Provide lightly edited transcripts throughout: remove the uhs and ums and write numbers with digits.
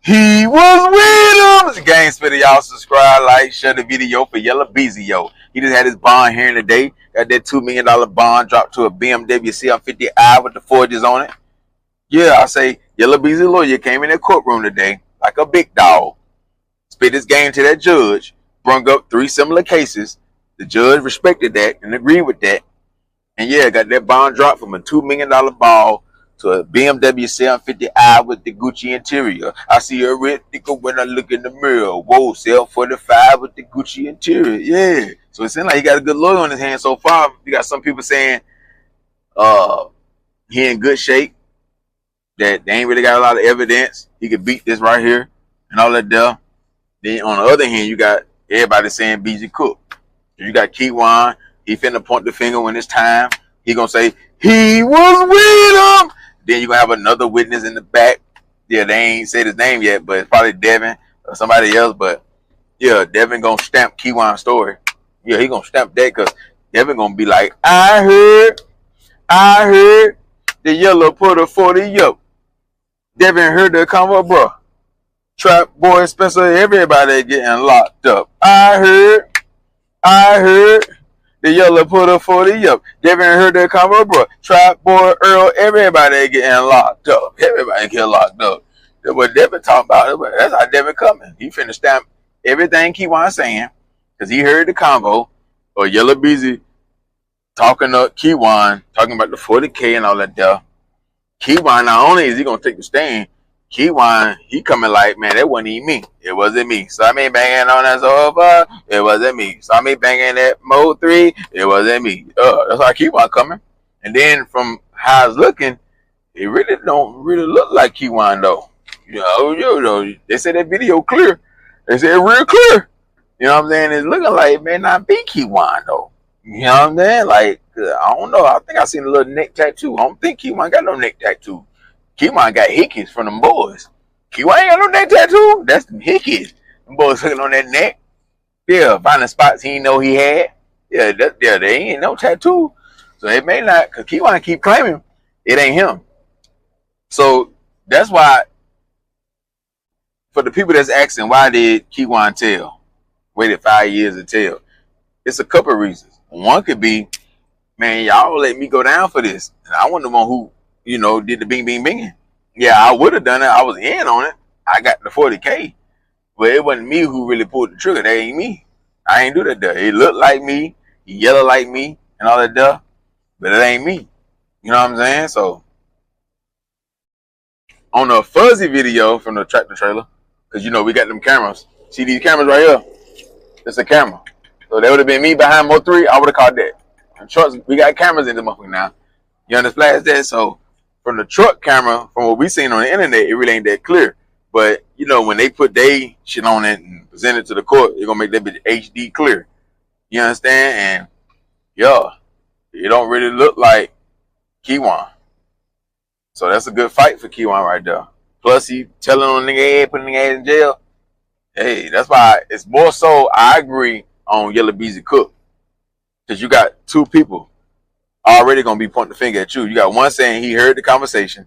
He was with him. Gang Spitter, y'all subscribe, like, share the video for Yella Beezy, yo. He just had his bond here today. Got that $2 million bond dropped to a BMW CL50i with the forges on it. Yeah, I say Yella Beezy lawyer came in the courtroom today like a big dog. Spit his game to that judge. Brung up 3 similar cases. The judge respected that and agreed with that. And yeah, got that bond dropped from a $2 million bond to a BMW 750i with the Gucci interior. I see a red nigga when I look in the mirror. Whoa, 745 with the Gucci interior. Yeah. So it seems like he got a good lawyer on his hands so far. You got some people saying he in good shape, that they ain't really got a lot of evidence. He could beat this right here and all that there. Then on the other hand, you got everybody saying BG Cook. You got Keywan. He finna point the finger when it's time. He gonna say, he was with him. Then you gonna have another witness in the back. Yeah, they ain't said his name yet, but it's probably Devin or somebody else. But yeah, Devin gonna stamp Keywan's story. Yeah, he gonna stamp that because Devin gonna be like, I heard the Yella put a 40 up. Devin heard the convo, bro. Trap Boy Spencer, everybody getting locked up. I heard the Yella put a 40 up. Devin heard that convo, bro. Trap Boy Earl, everybody getting locked up. Everybody get locked up. That's what Devin talking about. That's how Devin coming. He finna stamp everything Keywan saying because he heard the convo or Yella Beezy talking up Keywan, talking about the 40K and all that stuff. Keywan, not only is he gonna take the stand, Keywan, he coming like, man, that wasn't even me. It wasn't me. Saw me banging on that sofa. It wasn't me. Saw me banging that Mo 3. It wasn't me. That's how Keywan coming. And then from how it's looking, it really don't really look like Keywan though. You know, they said that video clear. They said real clear. You know what I'm saying? It's looking like it may not be Keywan though. You know what I'm saying? Like, I don't know. I think I seen a little neck tattoo. I don't think Keywan got no neck tattoo. Keywan got hickeys from them boys. Keywan ain't got no neck tattoo. That's them hickeys. Them boys looking on that neck. Yeah, finding spots he didn't know he had. Yeah, they ain't no tattoo. So it may not, because Keywan keep claiming it ain't him. So that's why, for the people that's asking, why did Keywan tell? Waited 5 years to tell. It's a couple of reasons. One could be, man, y'all let me go down for this. And I wasn't the one who, you know, did the bing, bing, binging. Yeah, I would have done it. I was in on it. I got the 40K. But it wasn't me who really pulled the trigger. That ain't me. I ain't do that there. It looked like me. He yelled like me and all that stuff. But it ain't me. You know what I'm saying? So, on the fuzzy video from the tractor trailer, because, you know, we got them cameras. See these cameras right here? It's a camera. So that would have been me behind Mo 3. I would have caught that. And trucks, we got cameras in the motherfucker now. You understand that? So, from the truck camera, from what we seen on the internet, it really ain't that clear. But, you know, when they put their shit on it and present it to the court, they're going to make that bitch HD clear. You understand? And, yeah, it don't really look like Keywan. So that's a good fight for Keywan right there. Plus, he telling on nigga head, putting nigga ass in jail. Hey, that's why it's more so I agree on Yella Beezy Cook. Because you got 2 people already going to be pointing the finger at you. You got one saying he heard the conversation.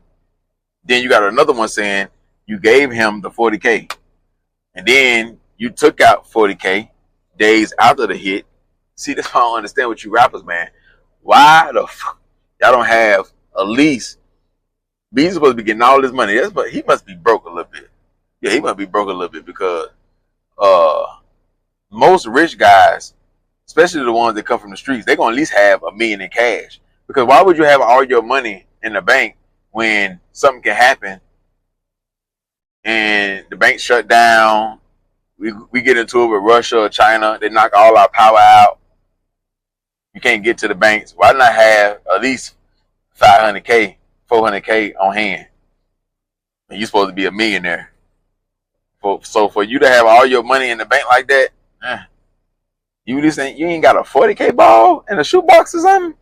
Then you got another one saying you gave him the 40K. And then you took out 40K days after the hit. See, that's why I don't understand with you rappers, man. Why the fuck y'all don't have at least, Beezy supposed to be getting all this money. But he must be broke a little bit. Yeah, he must be broke a little bit because most rich guys, especially the ones that come from the streets, they're going to at least have $1 million in cash. Because why would you have all your money in the bank when something can happen and the bank shut down, we get into it with Russia or China, they knock all our power out, you can't get to the banks. Why not have at least 500K, 400K on hand? And you're supposed to be a millionaire. So for you to have all your money in the bank like that, you ain't got a 40K ball in a shoebox or something?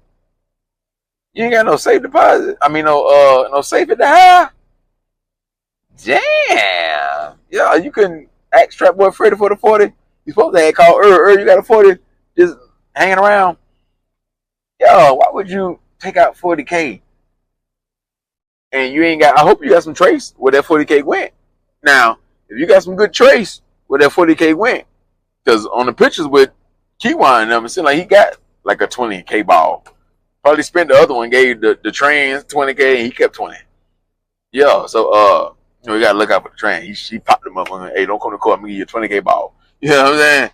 You ain't got no safe deposit? I mean, no safe at the house? Damn. Yeah, you couldn't ask Trap Boy Freddy for the 40. You supposed to have called you got a 40 just hanging around. Yo, why would you take out 40K? And you ain't got, I hope you got some trace where that 40K went. Now, if you got some good trace where that 40K went, because on the pictures with Keywan and them, it seemed like he got like a 20K ball. Probably spent the other one, gave the trans 20K, and he kept 20. Yeah, so we gotta look out for the train. He popped him up on, hey, don't come to court, I'm gonna give you a 20K ball. You know what I'm saying?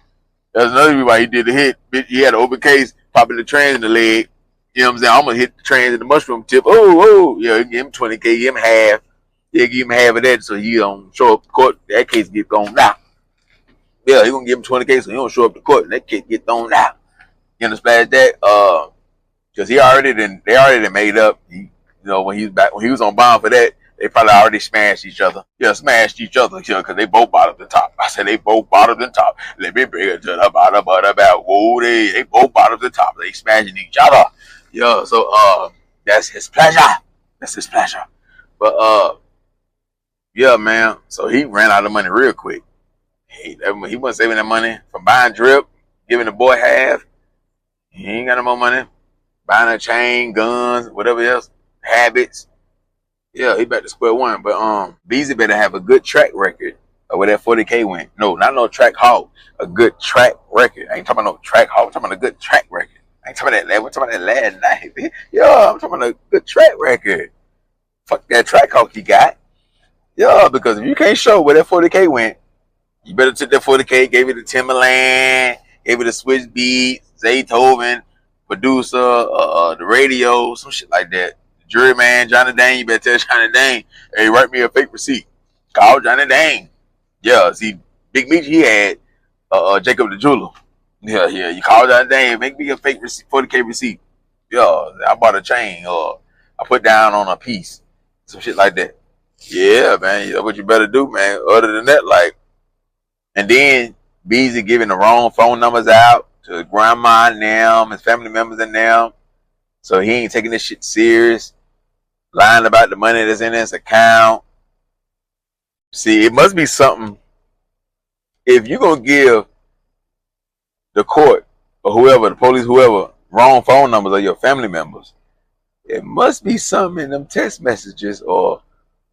That's another reason why he did the hit. He had an open case, popping the trans in the leg. You know what I'm saying? I'm gonna hit the trans in the mushroom tip. Yeah, give him 20K, give him half. Yeah, give him half of that so he don't show up to court. That case get thrown out. Yeah, he gonna give him 20K so he don't show up to court and that case get thrown out. You understand that? Because they already made up. When he was on bond for that, they probably already smashed each other. Yeah, smashed each other, because they both bottomed the top. I said they both bottomed the top. Let me bring it to the bottom of the belt. Whoa, they both bottomed the top. They smashing each other. Yeah, so that's his pleasure. That's his pleasure. But yeah, man. So he ran out of money real quick. He wasn't saving that money from buying drip, giving the boy half. He ain't got no more money. Buying a chain, guns, whatever else, habits. Yeah, he back to square one. But Beezy better have a good track record of where that 40K went. No, not no track hawk. A good track record. I ain't talking about no track hawk. I'm talking about a good track record. I ain't talking about that. I'm talking about that last night. Yeah, I'm talking about a good track record. Fuck that track hawk he got. Yeah, because if you can't show where that 40K went, you better took that 40K, gave it to Timberland, gave it to Switch Beat, Zaytoven, producer, the radio, some shit like that. Jury man, Johnny Dang, you better tell Johnny Dang, hey, write me a fake receipt. Call Johnny Dang. Yeah, see, Big Meech, he had Jacob the Jeweler. Yeah, you call Johnny Dang, make me a fake receipt, 40K receipt. Yeah, I bought a chain, or I put down on a piece. Some shit like that. Yeah, man, that's what you better do, man. Other than that, like, and then Beezy giving the wrong phone numbers out to grandma and them, his family members and them. So he ain't taking this shit serious. Lying about the money that's in his account. See, it must be something. If you're going to give the court or whoever, the police, whoever, wrong phone numbers of your family members, it must be something in them text messages or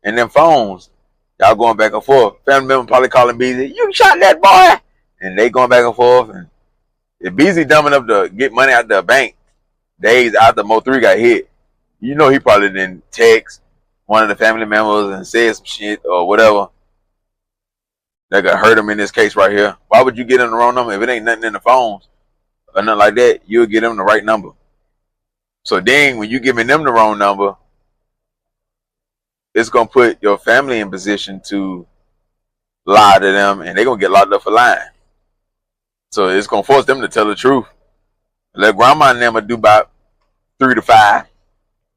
in them phones. Y'all going back and forth. Family member probably calling Beezy, you shot that boy. And they going back and forth. And if Beezy dumb enough to get money out the bank days after Mo3 got hit, you know he probably didn't text one of the family members and said some shit or whatever that could hurt him in this case right here. Why would you get him the wrong number? If it ain't nothing in the phones or nothing like that, you'll get him the right number. So then when you giving them the wrong number, it's going to put your family in position to lie to them, and they're going to get locked up for lying. So it's going to force them to tell the truth. Let grandma and them do about 3 to 5.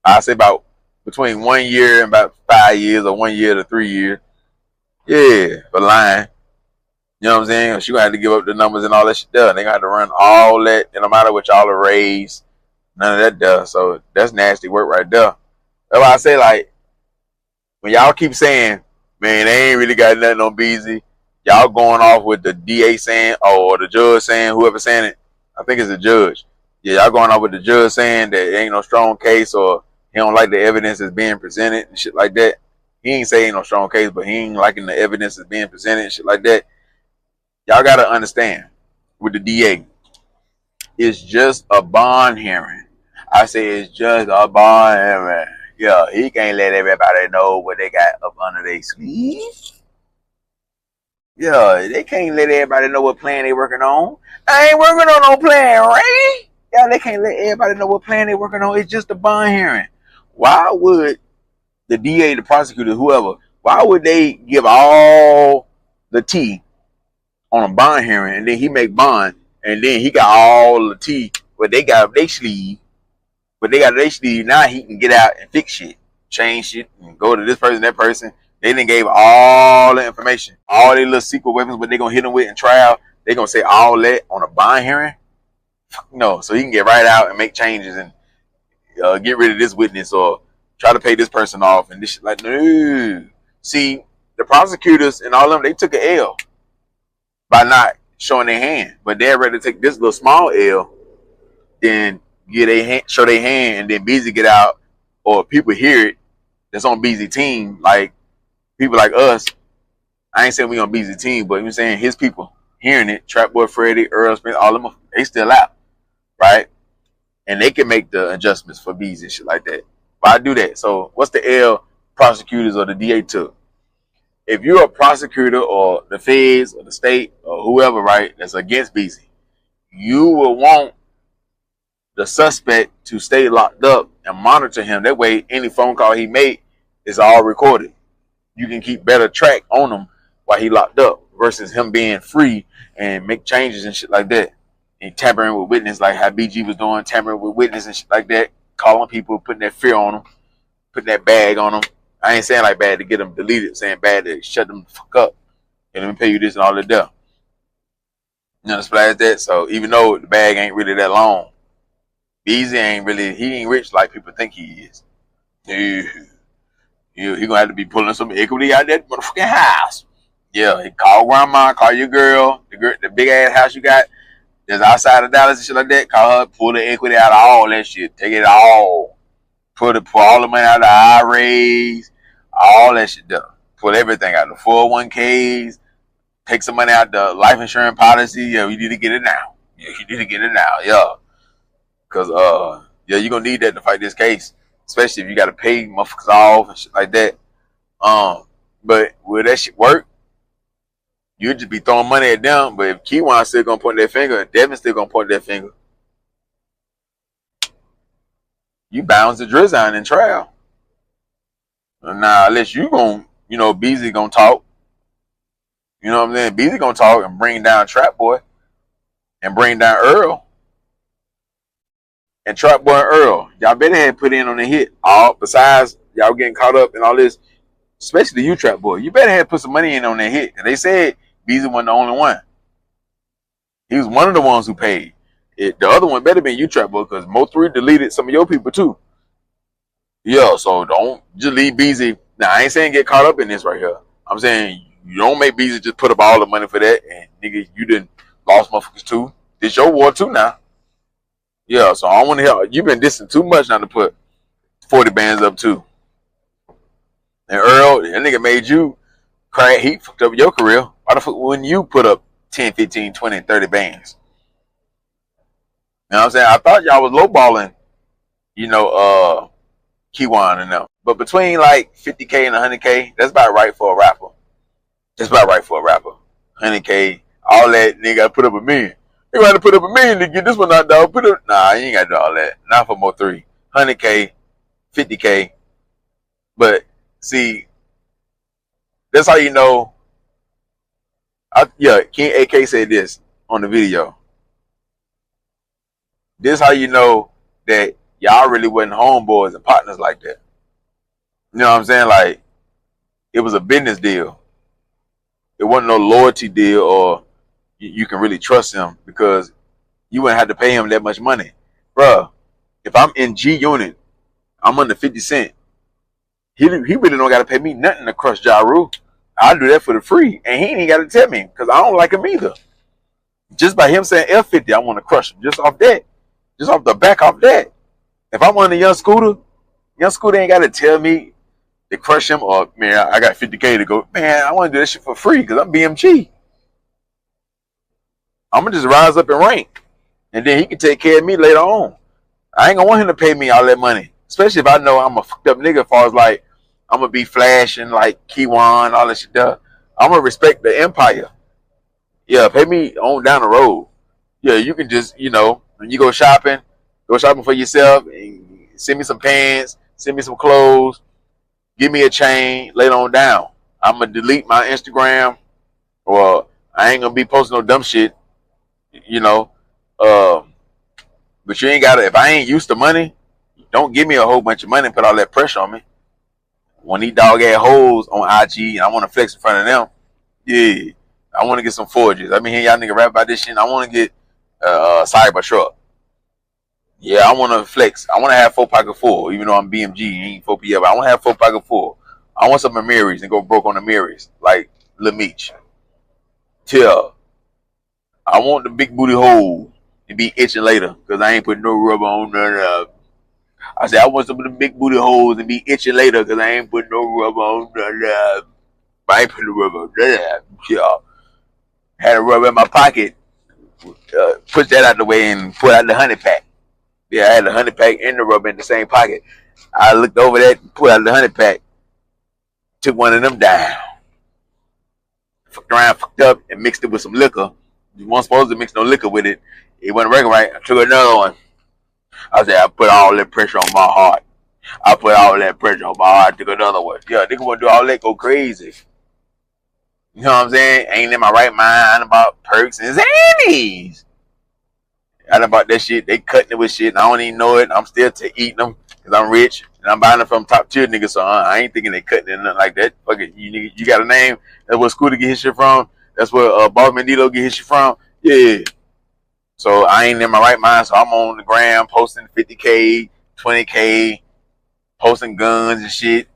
I say about between 1 year and about 5 years, or 1 year to 3 years. Yeah, for lying. You know what I'm saying? She gonna have to give up the numbers and all that shit there. They gonna have to run all that, and no matter what y'all are raised, none of that does. So that's nasty work right there. That's why I say, like, when y'all keep saying, man, they ain't really got nothing on Beezy, y'all going off with the DA saying, or the judge saying, whoever saying it, I think it's the judge. Yeah, y'all going off with the judge saying that it ain't no strong case, or he don't like the evidence that's being presented and shit like that. He ain't saying no strong case, but he ain't liking the evidence that's being presented and shit like that. Y'all got to understand, with the DA, it's just a bond hearing. I say it's just a bond hearing. Yeah, he can't let everybody know what they got up under their sleeve. Yeah, they can't let everybody know what plan they working on. I ain't working on no plan, right? Yeah, they can't let everybody know what plan they working on. It's just a bond hearing. Why would the DA, the prosecutor, whoever, why would they give all the tea on a bond hearing, and then he make bond, and then he got all the tea, but they got their sleeve, now he can get out and fix shit, change shit, and go to this person, that person. They done gave all the information, all their little secret weapons, what they gonna hit them with in trial. They gonna say all that on a bond hearing? No, so he can get right out and make changes and get rid of this witness or try to pay this person off and this shit. Like, no. See, the prosecutors and all of them, they took an L by not showing their hand, but they're ready to take this little small L, then get a hand, show their hand, and then Beezy get out, or people hear it that's on Beezy team, like people like us, I ain't saying we on BZ team, but I'm saying his people hearing it, Trap Boy Freddy, Earl Smith, all of them, they still out, right? And they can make the adjustments for B's and shit like that. But I do that. So what's the L prosecutors or the DA took? If you're a prosecutor or the feds or the state or whoever, right, that's against BZ, you will want the suspect to stay locked up and monitor him. That way, any phone call he made is all recorded. You can keep better track on him while he locked up versus him being free and make changes and shit like that. And tampering with witness like how BG was doing, tampering with witness and shit like that, calling people, putting that fear on them, putting that bag on them. I ain't saying like bad to get them deleted, saying bad to shut them the fuck up. And let me pay you this and all that there. You know, splash that. So even though the bag ain't really that long, BZ ain't really, he ain't rich like people think he is. He gonna have to be pulling some equity out that motherfucking house. Yeah, call grandma, call your girl, the big ass house you got that's outside of Dallas and shit like that. Call her, pull the equity out of all that shit. Take it all. Pull all the money out of the IRAs, all that shit done. Pull everything out of the 401ks. Take some money out the life insurance policy. Yeah, you need to get it now. Yeah, you need to get it now. Yeah. Cause yeah, you're gonna need that to fight this case. Especially if you gotta pay motherfuckers off and shit like that. But will that shit work? You'd just be throwing money at them, but if Keywan still gonna point their finger, Devin's still gonna point their finger. You bounce the Drizzy in trial. Now, unless you gon', you know, BZ gonna talk. You know what I'm saying? BZ gonna talk and bring down Trap Boy and bring down Earl. And Trap Boy and Earl, y'all better have put in on the hit. All besides y'all getting caught up in all this, especially you Trap Boy, you better have put some money in on that hit. And they said BZ wasn't the only one. He was one of the ones who paid. The other one better be you Trap Boy, because Mo3 deleted some of your people too. Yeah, so don't just leave BZ. Now I ain't saying get caught up in this right here. I'm saying you don't make BZ just put up all the money for that, and nigga, you done lost motherfuckers too. This your war too now. Yeah, so I want to help. You've been dissing too much now to put 40 bands up too. And Earl, that nigga made you cry. He fucked up your career. Why the fuck wouldn't you put up 10, 15, 20, 30 bands? You know what I'm saying? I thought y'all was lowballing, you know, Keywan and them. But between like 50K and 100K, that's about right for a rapper. That's about right for a rapper. 100K, all that, nigga gotta put up $1 million. You gotta put up $1 million to get this one out, dog. Nah, you ain't gotta do all that. Not for Mo3. 100K, 50K. But see, that's how you know. Yeah, King AK said this on the video. This how you know that y'all really wasn't homeboys and partners like that. You know what I'm saying? Like, it was a business deal. It wasn't no loyalty deal or you can really trust him because you wouldn't have to pay him that much money. Bruh, if I'm in G Unit, I'm under 50 Cent. He really don't got to pay me nothing to crush Ja Rule. I'll do that for the free. And he ain't got to tell me because I don't like him either. Just by him saying F50, I want to crush him. Just off that. Just off the back off that. If I'm on the Young Scooter ain't got to tell me to crush him or, man, I got 50K to go. Man, I want to do this shit for free because I'm BMG. I'm going to just rise up and rank. And then he can take care of me later on. I ain't going to want him to pay me all that money. Especially if I know I'm a fucked up nigga as far as like, I'm going to be flashing like Keywan, all that shit. I'm going to respect the empire. Yeah, pay me on down the road. Yeah, you can just, you know, when you go shopping for yourself and send me some pants, send me some clothes, give me a chain, later on down. I'm going to delete my Instagram or I ain't going to be posting no dumb shit, you know. But you ain't got to, if I ain't used to money, don't give me a whole bunch of money and put all that pressure on me. When these dog ass hoes on IG and I want to flex in front of them, yeah, I want to get some forges. I mean, hear y'all nigga rap about this shit. I want to get Cyber Truck. Yeah, I want to flex. I want to have 4 pocket full, even though I'm BMG, ain't 4PL, but I want to have 4 pocket full. I want some Amiris and go broke on Amiris, like Lil Meech. Till I want the big booty hole and be itching later because I ain't putting no rubber on none. I said I want some of the big booty holes and be itching later because I ain't putting no rubber on none. But I ain't put the rubber there. Yeah. Had a rubber in my pocket. Push that out the way and pull out the honey pack. Yeah, I had the honey pack and the rubber in the same pocket. I looked over that and pulled out the honey pack. Took one of them down. Fucked around, fucked up, and mixed it with some liquor. You weren't supposed to mix no liquor with it. It wasn't working right. I took another one. I said, I put all that pressure on my heart. I put all that pressure on my heart. Took another one. Yeah, nigga want to do all that, go crazy. You know what I'm saying? Ain't in my right mind about perks and Xannies. I know about that shit. They cutting it with shit, and I don't even know it. I'm still eating them because I'm rich, and I'm buying them from top tier niggas, so I ain't thinking they cutting it nothing like that. Fuck it. You got a name? That's where Scooter get his shit from. That's where Boss Mandito get his shit from. Yeah. So I ain't in my right mind, so I'm on the gram posting 50K, 20K, posting guns and shit.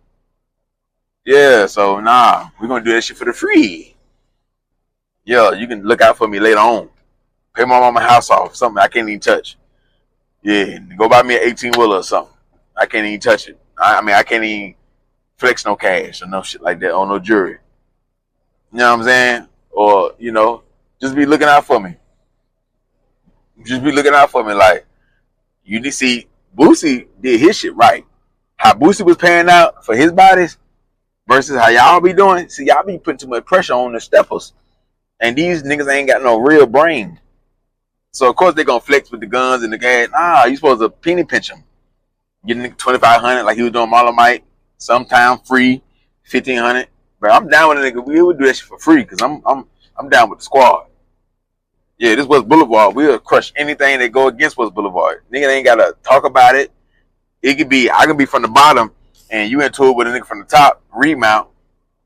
Yeah, so nah, we're gonna do that shit for the free. Yeah, you can look out for me later on. Pay my mama house off, something I can't even touch. Yeah, go buy me an 18-wheeler or something. I can't even touch it. I mean, I can't even flex no cash or no shit like that on no jewelry. You know what I'm saying? Or, you know, just be looking out for me. Just be looking out for me. Like, you need to see, Boosie did his shit right. How Boosie was paying out for his bodies versus how y'all be doing. See, y'all be putting too much pressure on the steppers. And these niggas ain't got no real brain. So, of course, they going to flex with the guns and the gas. Nah, you supposed to penny pinch them. Getting $2,500 like he was doing Marlon Mike. Sometime free, $1,500. But I'm down with a nigga. We would do that shit for free because I'm down with the squad. Yeah, this was Boulevard. We'll crush anything that go against West Boulevard. Nigga ain't got to talk about it. It could be, I can be from the bottom and you into it with a nigga from the top, remount.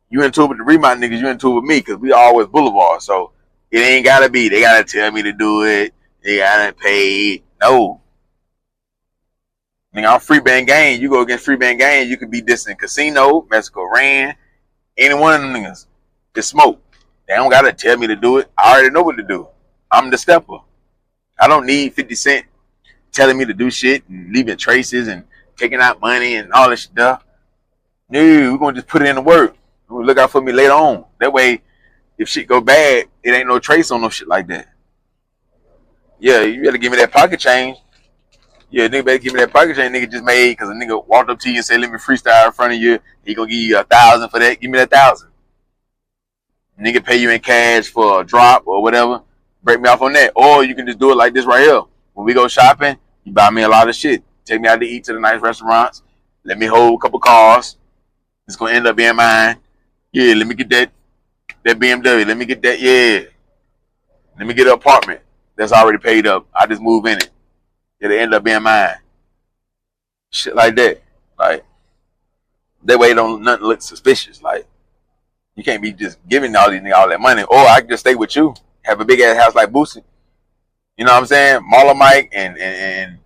You into it with the remount niggas, you into it with me because we always Boulevard. So it ain't got to be. They got to tell me to do it. They got to pay. No. Nigga, I'm Free Band Gang. You go against Free Band Gang, you could be dissing Casino, Mexico Ran, any one of them niggas. It's smoke. They don't got to tell me to do it. I already know what to do. I'm the stepper. I don't need 50 Cent telling me to do shit and leaving traces and taking out money and all this stuff. No, we're going to just put it in the work. Look out for me later on. That way, if shit go bad, it ain't no trace on no shit like that. Yeah, you better give me that pocket change. Yeah, nigga better give me that pocket change nigga just made because a nigga walked up to you and said, let me freestyle in front of you. He gonna give you 1,000 for that. Give me that 1,000. Nigga pay you in cash for a drop or whatever. Break me off on that. Or you can just do it like this right here. When we go shopping, you buy me a lot of shit. Take me out to eat to the nice restaurants. Let me hold a couple cars. It's gonna end up being mine. Yeah, let me get that BMW. Let me get that, yeah. Let me get an apartment that's already paid up. I just move in it. It'll end up being mine. Shit like that. Like, that way don't nothing look suspicious. Like, you can't be just giving all these niggas all that money. Or I can just stay with you. Have a big ass house like Boosie. You know what I'm saying? Marlon Mike and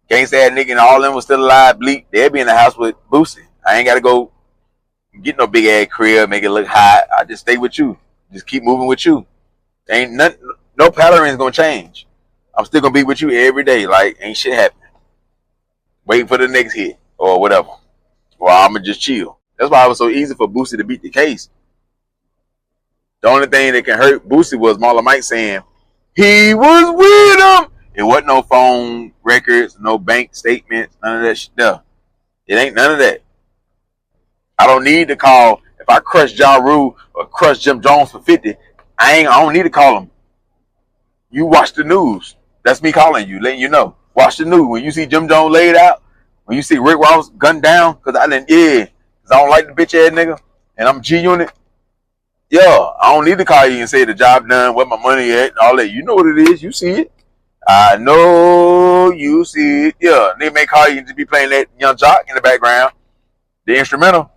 Gangsta ass nigga and all them was still alive. Bleak. They'll be in the house with Boosie. I ain't got to go get no big ass crib, make it look hot. I just stay with you. Just keep moving with you. Ain't nothing, no pattern's gonna change. I'm still gonna be with you every day. Like, ain't shit happening. Waiting for the next hit or whatever. Or I'ma just chill. That's why it was so easy for Boosie to beat the case. The only thing that can hurt Boosie was Marlon Mike saying he was with him. It wasn't no phone records, no bank statements, none of that stuff. It ain't none of that. I don't need to call. If I crush Ja Rule or crush Jim Jones for 50, I don't need to call him. You watch the news. That's me calling you, letting you know. Watch the news. When you see Jim Jones laid out, when you see Rick Ross gunned down, because I don't like the bitch ass nigga, and I'm G-Unit. Yeah, I don't need to call you and say the job done, where my money at, and all that. You know what it is. You see it. I know you see it. Yeah, they may call you and just be playing that Young Jock in the background, the instrumental.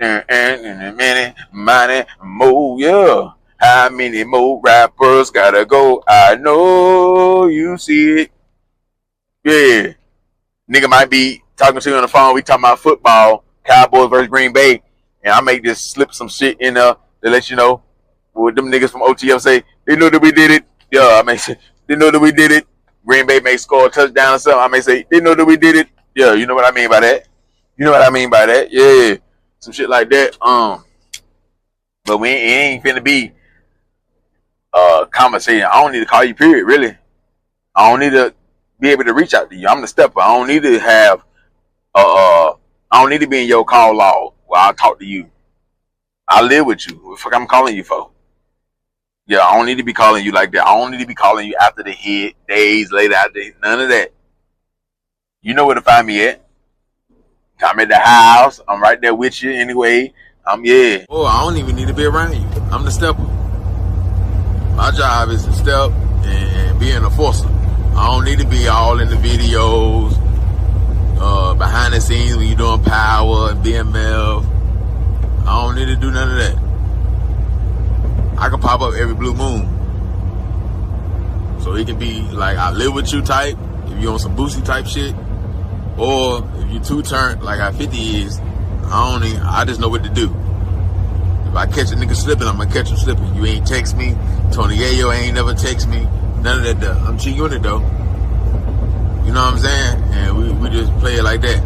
And many, money, more, yeah. How many more rappers gotta go? I know you see it. Yeah. Nigga might be talking to you on the phone. We talking about football, Cowboys versus Green Bay. And I may just slip some shit in there to let you know what them niggas from OTF say. They know that we did it. Yeah, I may say, they know that we did it. Green Bay may score a touchdown or something. I may say, they know that we did it. Yeah, you know what I mean by that? You know what I mean by that? Yeah. Some shit like that. But it ain't finna be conversation. I don't need to call you, period, really. I don't need to be able to reach out to you. I'm the stepper. I don't need to have I don't need to be in your call log where I'll talk to you. I live with you. What the fuck I'm calling you for? Yeah, I don't need to be calling you like that. I don't need to be calling you after the hit, days later, none of that. You know where to find me at. I'm at the house. I'm right there with you anyway. Yeah. Oh, I don't even need to be around you. I'm the stepper. My job is to step and be an enforcer. I don't need to be all in the videos, behind the scenes when you're doing power and BMF. I don't need to do none of that. I can pop up every blue moon. So it can be like I live with you type, if you on some Boosie type shit, or if you two turn like I 50 is, I just know what to do. If I catch a nigga slipping, I'm gonna catch him slipping. You ain't text me. Tony Yayo ain't never text me. None of that stuff. I'm G-Unit though. You know what I'm saying? And we just play it like that.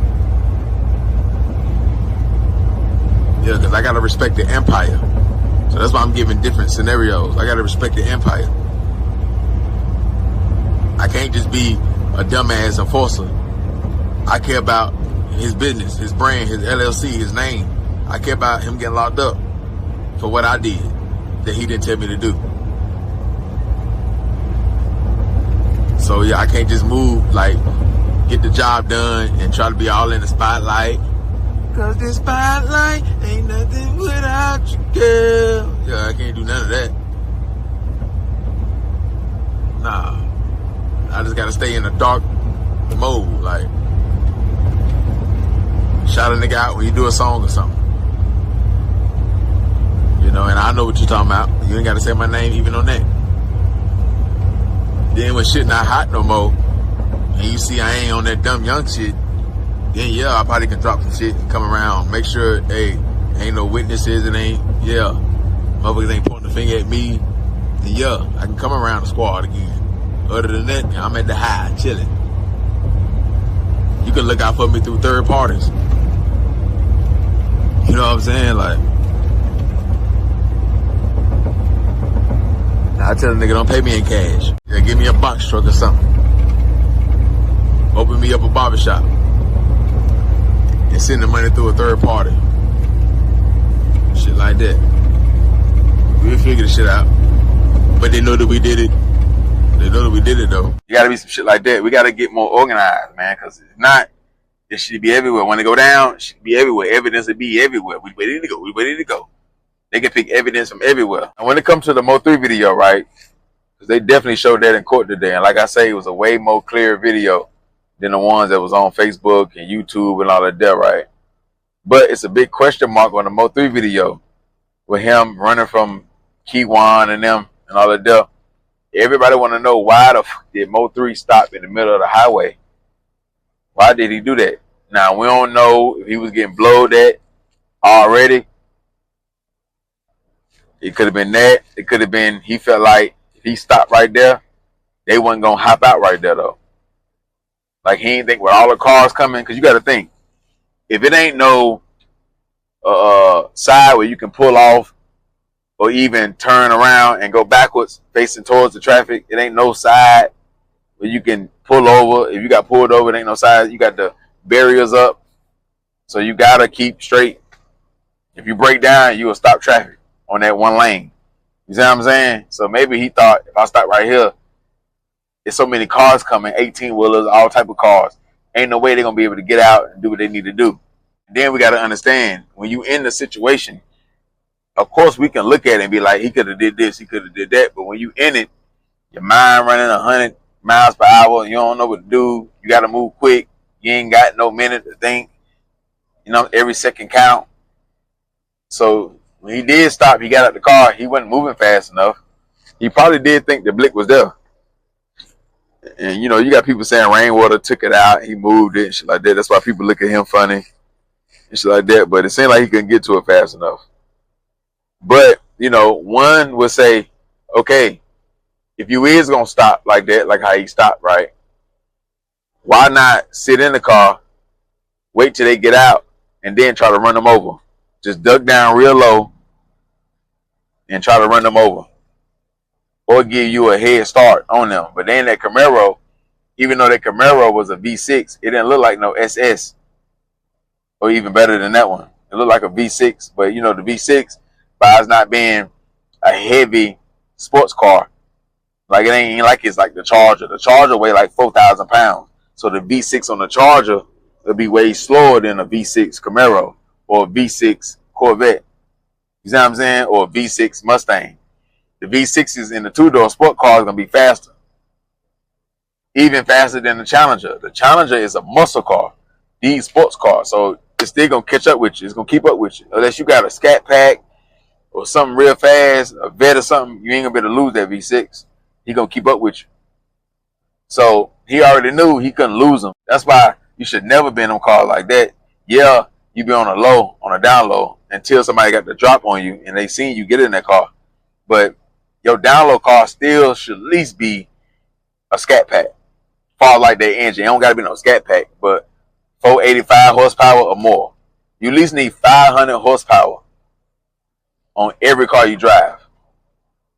Yeah, because I gotta respect the empire. So that's why I'm giving different scenarios. I gotta respect the empire. I can't just be a dumbass enforcer. I care about his business, his brand, his LLC, his name. I care about him getting locked up for what I did that he didn't tell me to do. So yeah, I can't just move, like, get the job done and try to be all in the spotlight. Cause this spotlight ain't nothing without you, girl. Yeah, I can't do none of that. Nah. I just gotta stay in a dark mode, like, shout a nigga out when you do a song or something. You know, and I know what you're talking about. You ain't gotta say my name even on that. Then when shit not hot no more, and you see I ain't on that dumb young shit, then yeah, I probably can drop some shit and come around. Make sure, hey, ain't no witnesses, motherfuckers ain't pointing the finger at me. Then yeah, I can come around the squad again. Other than that, I'm at the high, chilling. You can look out for me through third parties. You know what I'm saying? Like, I tell a nigga, don't pay me in cash. Yeah, give me a box truck or something. Open me up a barbershop. And send the money through a third party. Shit like that. We'll figure the shit out. But they know that we did it. They know that we did it though. You gotta be some shit like that. We gotta get more organized, man. Cause if not, it should be everywhere. When they go down, it should be everywhere. Evidence would be everywhere. We ready to go. We ready to go. They can pick evidence from everywhere. And when it comes to the Mo3 video, right? Because they definitely showed that in court today. And like I say, it was a way more clear video than the ones that was on Facebook and YouTube and all of that, right? But it's a big question mark on the Mo3 video with him running from Keywan and them and all of that. Everybody want to know, why the fuck did Mo3 stop in the middle of the highway? Why did he do that? Now, we don't know if he was getting blowed at already. It could have been that. It could have been he felt like if he stopped right there, they wasn't going to hop out right there, though. Like, he didn't think with all the cars coming, because you got to think, if it ain't no side where you can pull off or even turn around and go backwards facing towards the traffic, it ain't no side where you can pull over. If you got pulled over, it ain't no side. You got the barriers up. So you got to keep straight. If you break down, you will stop traffic on that one lane. You see what I'm saying? So maybe he thought, if I stop right here, there's so many cars coming, 18-wheelers, all type of cars. Ain't no way they're going to be able to get out and do what they need to do. And then we got to understand, when you in the situation, of course we can look at it and be like, he could have did this, he could have did that. But when you in it, your mind running 100 miles per hour, you don't know what to do. You got to move quick. You ain't got no minute to think. You know, every second count. So when he did stop, he got out the car. He wasn't moving fast enough. He probably did think the blick was there. And, you know, you got people saying rainwater took it out. He moved it and shit like that. That's why people look at him funny and shit like that. But it seemed like he couldn't get to it fast enough. But, you know, one would say, okay, if you is going to stop like that, like how he stopped, right? Why not sit in the car, wait till they get out, and then try to run them over? Just duck down real low and try to run them over or give you a head start on them. But then that Camaro, even though that Camaro was a V6, it didn't look like no SS or even better than that one. It looked like a V6, but you know the V6, by us not being a heavy sports car, like it ain't like it's like the Charger. The Charger weigh like 4,000 pounds. So the V6 on the Charger will be way slower than a V6 Camaro or a V6 Corvette. You see what I'm saying? Or a V6 Mustang. The V6s in the two-door sport car is going to be faster. Even faster than the Challenger. The Challenger is a muscle car. These sports cars. So it's still going to catch up with you. It's going to keep up with you. Unless you got a Scat Pack or something real fast, a vet or something, you ain't going to be able to lose that V6. He going to keep up with you. So he already knew he couldn't lose him. That's why you should never be in them cars like that. Yeah, you be on a low, on a down low, until somebody got the drop on you and they seen you get in that car. But your down low car still should at least be a Scat Pack. Far like that engine. It don't got to be no Scat Pack, but 485 horsepower or more. You at least need 500 horsepower on every car you drive.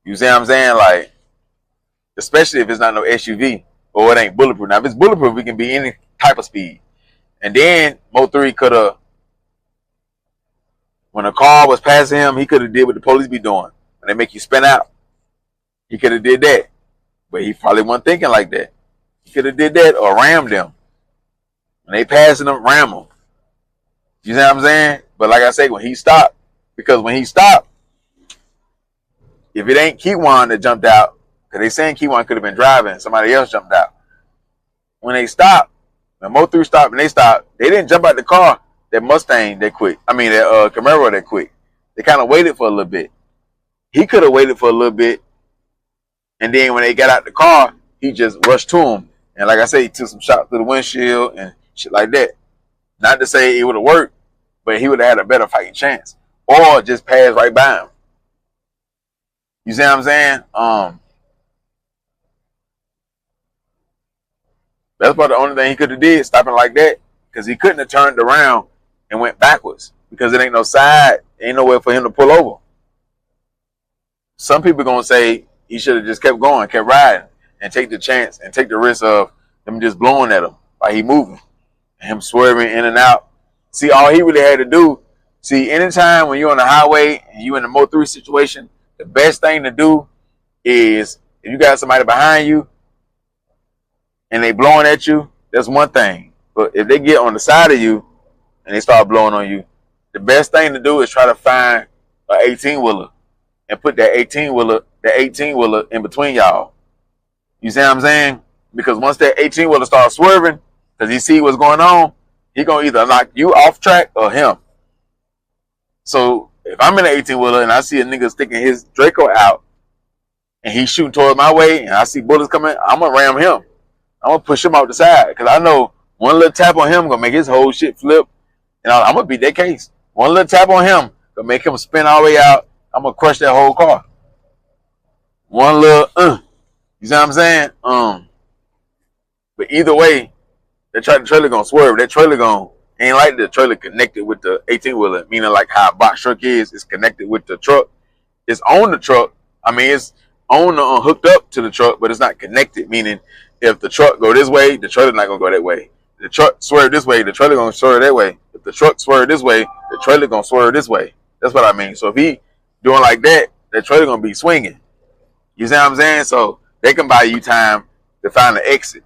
You see what I'm saying? Like, especially if it's not no SUV or it ain't bulletproof. Now, if it's bulletproof, it can be any type of speed. And then Mo3 could have, when a car was passing him, he could have did what the police be doing. When they make you spin out, he could have did that. But he probably wasn't thinking like that. He could have did that or rammed them. When they passing him, ram them. You see what I'm saying? But like I say, when he stopped, because when he stopped, if it ain't Keywan that jumped out, because they saying Keywan could have been driving, somebody else jumped out. When they stopped, when Mo3 stopped and they stopped, they didn't jump out the car, that Mustang that quick. I mean, that Camaro that quick. They kind of waited for a little bit. He could have waited for a little bit, and then when they got out the car, he just rushed to him. And like I said, he took some shots through the windshield and shit like that. Not to say it would have worked, but he would have had a better fighting chance. Or just pass right by him. You see what I'm saying? That's about the only thing he could have did, stopping like that. Because he couldn't have turned around and went backwards. Because it ain't no side, ain't nowhere for him to pull over. Some people going to say he should have just kept going, kept riding, and take the chance and take the risk of them just blowing at him while he moving. And him swerving in and out. See, all he really had to do, see, anytime when you're on the highway and you in a Mo3 situation, the best thing to do is, if you got somebody behind you and they blowing at you, that's one thing. But if they get on the side of you and they start blowing on you, the best thing to do is try to find an 18-wheeler and put that 18-wheeler in between y'all. You see what I'm saying? Because once that 18-wheeler starts swerving, because he see what's going on, he going to either knock you off track or him. So if I'm in an 18-wheeler and I see a nigga sticking his Draco out and he's shooting towards my way and I see bullets coming, I'm going to ram him. I'm going to push him out the side because I know one little tap on him going to make his whole shit flip. And I'm going to beat that case. One little tap on him going to make him spin all the way out. I'm going to crush that whole car. One little, you see what I'm saying? But either way, that trailer going to swerve. That trailer going to, ain't like the trailer connected with the 18-wheeler, meaning like how a box truck is. It's connected with the truck. It's on the truck. I mean, it's on the, hooked up to the truck, but it's not connected, meaning if the truck go this way, the trailer not going to go that way. The truck swerve this way, the trailer going to swerve that way. If the truck swerve this way, the trailer going to swerve this way. That's what I mean. So if he doing like that, that trailer going to be swinging. You see what I'm saying? So they can buy you time to find the exit.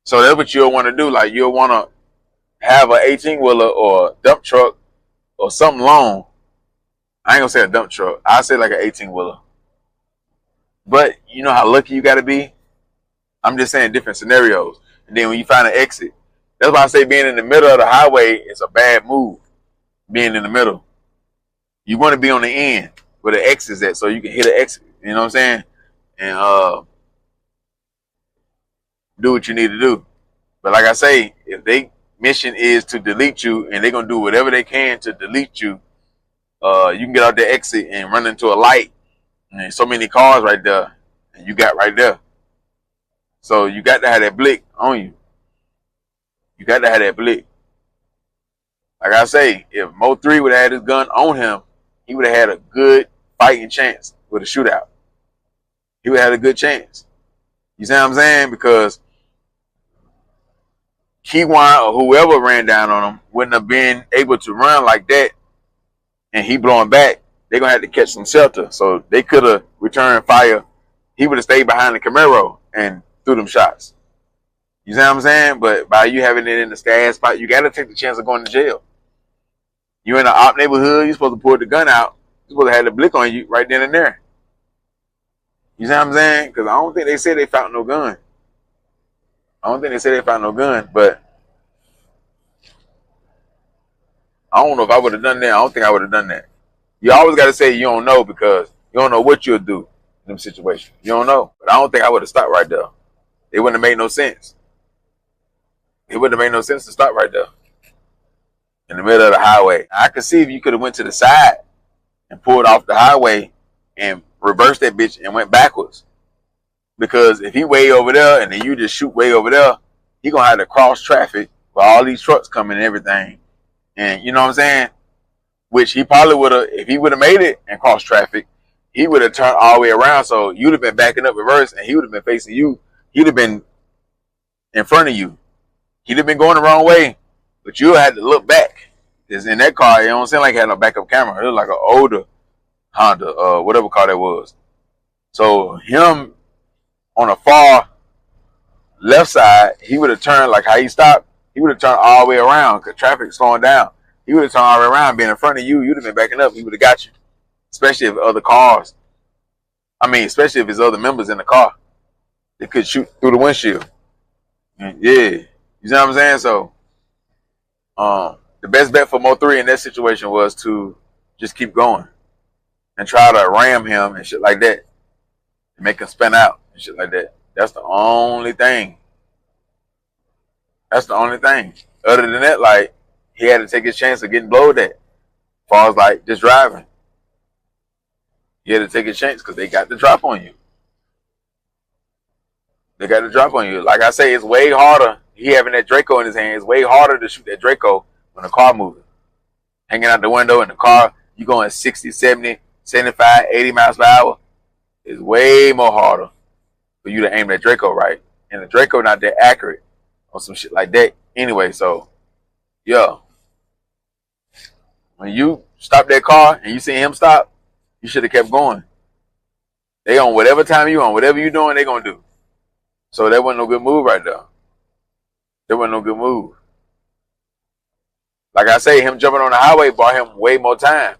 So that's what you'll want to do. Like, you'll want to have an 18-wheeler or a dump truck or something long. I ain't going to say a dump truck. I'll say like an 18-wheeler. But you know how lucky you got to be? I'm just saying different scenarios. And then when you find an exit, that's why I say being in the middle of the highway is a bad move. Being in the middle. You want to be on the end where the exit is at so you can hit an exit. You know what I'm saying? And do what you need to do. But like I say, if they mission is to delete you and they're going to do whatever they can to delete you, you can get out the exit and run into a light. And there's so many cars right there. And you got right there. So you got to have that blick on you. You got to have that blick. Like I say, if Mo3 would have had his gun on him he would have had a good fighting chance with a shootout. He would have had a good chance. You see what I'm saying? Because Keywan or whoever ran down on him wouldn't have been able to run like that, and he blowing back. They're going to have to catch some shelter. So they could have returned fire. He would have stayed behind the Camaro and threw them shots. You see what I'm saying? But by you having it in the stash spot, you got to take the chance of going to jail. You're in an op neighborhood. You're supposed to pull the gun out. You're supposed to have the blick on you right then and there. You see what I'm saying? Because I don't think they said they found no gun. I don't think they said they found no gun, but I don't know if I would have done that. I don't think I would have done that. You always got to say you don't know because you don't know what you'll do in them situations. You don't know. But I don't think I would have stopped right there. It wouldn't have made no sense. It wouldn't have made no sense to stop right there in the middle of the highway. I could see if you could have went to the side and pulled off the highway and reversed that bitch and went backwards. Because if he way over there and then you just shoot way over there, he going to have to cross traffic with all these trucks coming and everything. And you know what I'm saying? Which he probably would have, if he would have made it and crossed traffic, he would have turned all the way around. So you'd have been backing up reverse and he would have been facing you. He'd have been in front of you. He'd have been going the wrong way, but you had to look back. Because in that car, it don't seem like it had no backup camera. It was like an older Honda, whatever car that was. So him on a far left side, he would have turned like how he stopped. He would have turned all the way around because traffic's slowing down. He would have turned all the way around, being in front of you. You'd have been backing up. He would have got you. Especially if other cars. I mean, especially if there's other members in the car. They could shoot through the windshield. Yeah. You see what I'm saying? So, the best bet for Mo3 in that situation was to just keep going and try to ram him and shit like that. And make him spin out and shit like that. That's the only thing. That's the only thing. Other than that, like, he had to take his chance of getting blowed at. As far as, like, just driving. He had to take his chance because they got the drop on you. They got the drop on you. Like I say, it's way harder. He having that Draco in his hand. It's way harder to shoot that Draco when the car moving. Hanging out the window in the car, you going 60, 70, 75, 80 miles per hour. It's way more harder for you to aim that Draco right. And the Draco not that accurate on some shit like that. Anyway, so, yeah. When you stop that car and you see him stop, you should have kept going. They on whatever time you on, whatever you doing, they gonna do. So that wasn't no good move right there. That wasn't no good move. Like I say, him jumping on the highway bought him way more time.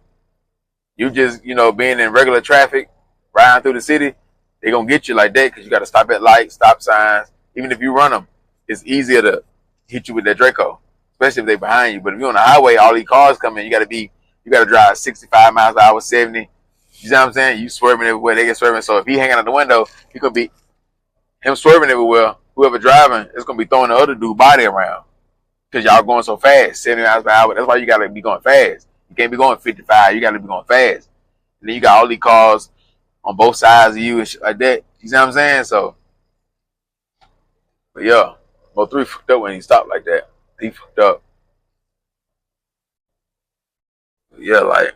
You just, being in regular traffic, riding through the city, they gonna get you like that because you got to stop at lights, stop signs. Even if you run them, it's easier to hit you with that Draco, especially if they behind you. But if you're on the highway, all these cars come in, you got to drive 65 miles per hour, 70. You know what I'm saying? You swerving everywhere, they get swerving. So if he hanging out the window, he could be him swerving everywhere. Whoever driving is gonna be throwing the other dude body around because y'all going so fast, 70 miles per hour. That's why you gotta be going fast. You can't be going 55. You gotta be going fast. And then you got all these cars on both sides of you and shit like that. You see what I'm saying? So, but yeah, Mo3 fucked up when he stopped like that. He fucked up. But yeah, like,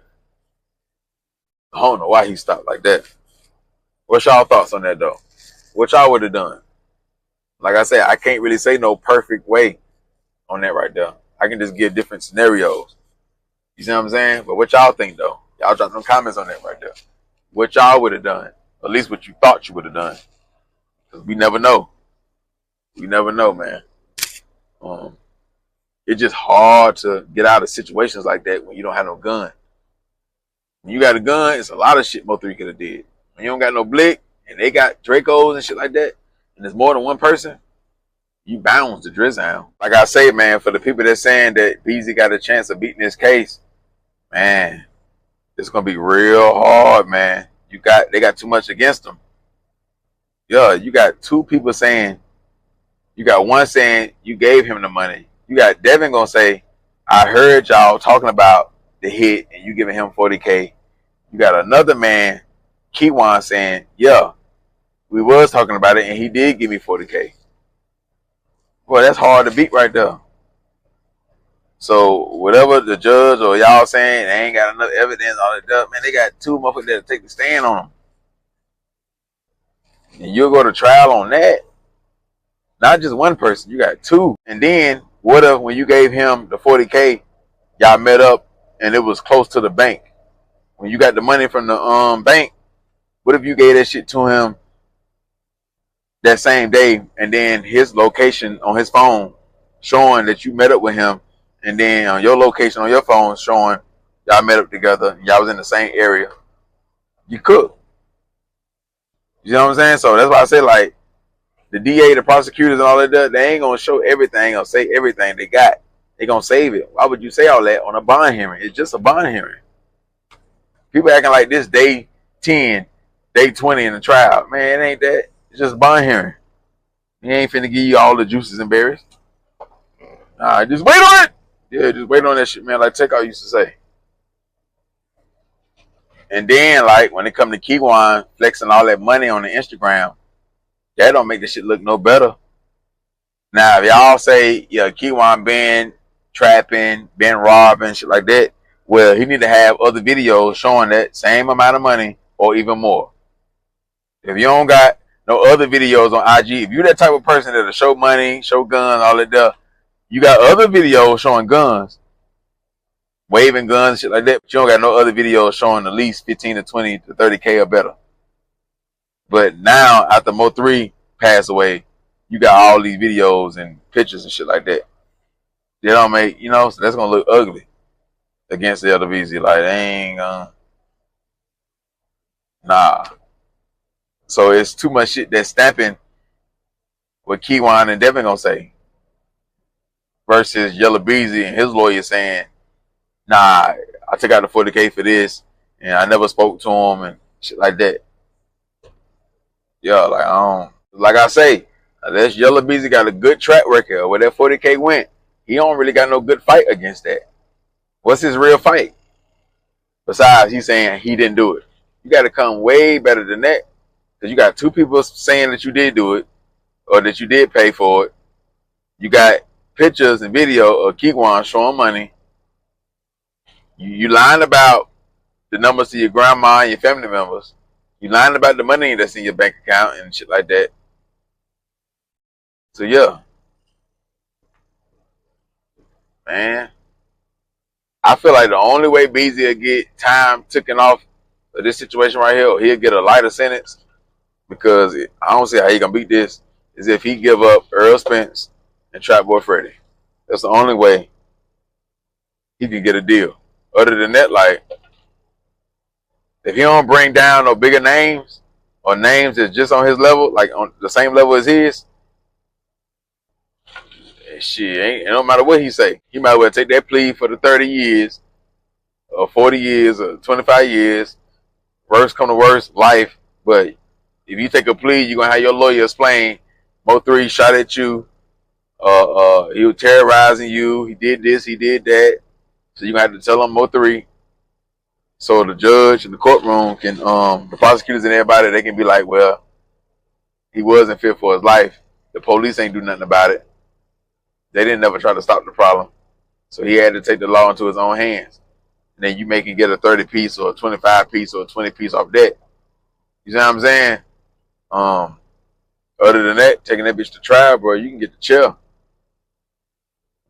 I don't know why he stopped like that. What's y'all thoughts on that though? What y'all would have done? Like I said, I can't really say no perfect way on that right there. I can just give different scenarios. You see what I'm saying? But what y'all think though? Y'all drop some comments on that right there. What y'all would have done? At least what you thought you would have done. Because we never know. We never know, man. It's just hard to get out of situations like that when you don't have no gun. When you got a gun, it's a lot of shit Mo3 could have did. When you don't got no blick, and they got Dracos and shit like that, and there's more than one person, you bound to Drizzown. Like I say, man, for the people that's saying that Beezy got a chance of beating this case, man, it's gonna be real hard, man. They got too much against them. Yeah, you got two people saying, you got one saying you gave him the money. You got Devin gonna say, I heard y'all talking about the hit and you giving him 40K. You got another man, Keywan, saying, yeah, we was talking about it and he did give me 40K. Well, that's hard to beat right there. So whatever the judge or y'all saying they ain't got enough evidence, all that stuff, man, they got two motherfuckers that take the stand on them. And you'll go to trial on that. Not just one person, you got two. And then what if when you gave him the 40K, y'all met up and it was close to the bank? When you got the money from the bank, what if you gave that shit to him that same day, and then his location on his phone showing that you met up with him, and then on your location on your phone showing y'all met up together, y'all was in the same area? You could. You know what I'm saying? So that's why I say, like, the DA, the prosecutors, and all that, they ain't gonna show everything or say everything they got. They gonna save it. Why would you say all that on a bond hearing? It's just a bond hearing. People acting like this day 10, day 20 in the trial. Man, it ain't that. It's just a bond hearing. He ain't finna give you all the juices and berries. Nah, just wait on it. Yeah, just wait on that shit, man. Like Takeoff used to say. And then, like, when it come to Keywan flexing all that money on the Instagram, that don't make the shit look no better. Now, if y'all say, yeah, Keywan been trapping, been robbing, shit like that, well, he need to have other videos showing that same amount of money or even more. If you don't got no other videos on IG, if you that type of person that'll show money, show guns, all that stuff, you got other videos showing guns, waving guns, shit like that, but you don't got no other videos showing at least 15 to 20 to 30K or better. But now, after Mo3 passed away, you got all these videos and pictures and shit like that. They don't make, you know, so that's going to look ugly against the LWZ. Like, they ain't gonna, nah. So it's too much shit that's stamping what Keywan and Devin gonna say versus Yella Beezy and his lawyer saying, nah, I took out the 40K for this and I never spoke to him and shit like that. Yeah, like, I don't, like I say, unless Yella Beezy got a good track record where that 40K went, he don't really got no good fight against that. What's his real fight? Besides, he's saying he didn't do it. You got to come way better than that. Because you got two people saying that you did do it or that you did pay for it. You got pictures and video of Keywan showing money. You lying about the numbers to your grandma and your family members. You lying about the money that's in your bank account and shit like that. So, yeah. Man. I feel like the only way Beezy will get time taken off of this situation right here, or he'll get a lighter sentence, because I don't see how he gonna beat this, is if he give up Earl Spence and Trap Boy Freddy. That's the only way he can get a deal. Other than that, like, if he don't bring down no bigger names or names that's just on his level, like on the same level as his, shit, it don't matter what he say. He might well take that plea for the 30 years or 40 years or 25 years. Worst come to worst, life. But if you take a plea, you're going to have your lawyer explain, Mo3 shot at you. He was terrorizing you. He did this, he did that. So you're going to have to tell him Mo3. So the judge in the courtroom can, the prosecutors and everybody, they can be like, well, he wasn't fit for his life. The police ain't do nothing about it. They didn't never try to stop the problem. So he had to take the law into his own hands. And then you may can get a 30 piece or a 25 piece or a 20 piece off that. You see what I'm saying? Other than that, taking that bitch to trial, bro, you can get the chair.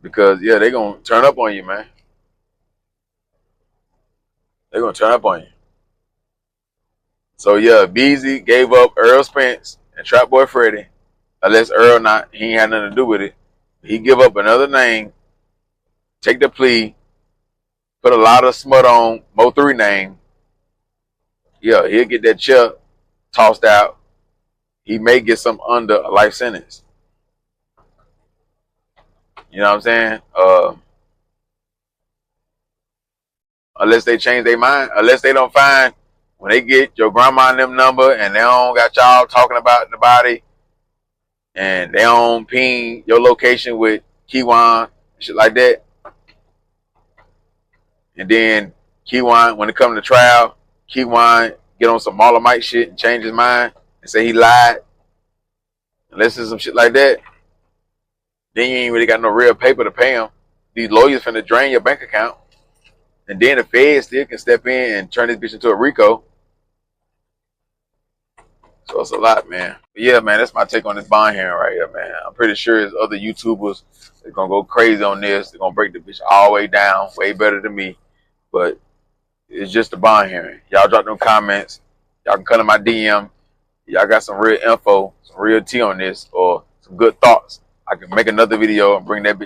Because, yeah, they going to turn up on you, man. They're going to turn up on you. So, yeah, Beezy gave up Earl Spence and Trap Boy Freddy. Unless Earl he ain't had nothing to do with it. He give up another name, take the plea, put a lot of smut on Mo3 name. Yeah, he'll get that chair tossed out. He may get some under a life sentence. You know what I'm saying? Unless they change their mind. Unless they don't find, when they get your grandma and them number and they don't got y'all talking about the body and they don't ping your location with Keywan, shit like that. And then Keywan, when it comes to trial, Keywan get on some Marlamite shit and change his mind and say he lied. Unless it's some shit like that, then you ain't really got no real paper to pay him. these lawyers finna drain your bank account. And then the Fed still can step in and turn this bitch into a RICO. So it's a lot, man. But yeah, man, that's my take on this bond hearing right here, man. I'm pretty sure there's other YouTubers that's gonna go crazy on this. They're gonna break the bitch all the way down, way better than me. But it's just a bond hearing. Y'all drop them comments. Y'all can cut in my DM. Y'all got some real info, some real tea on this, or some good thoughts. I can make another video and bring that bitch.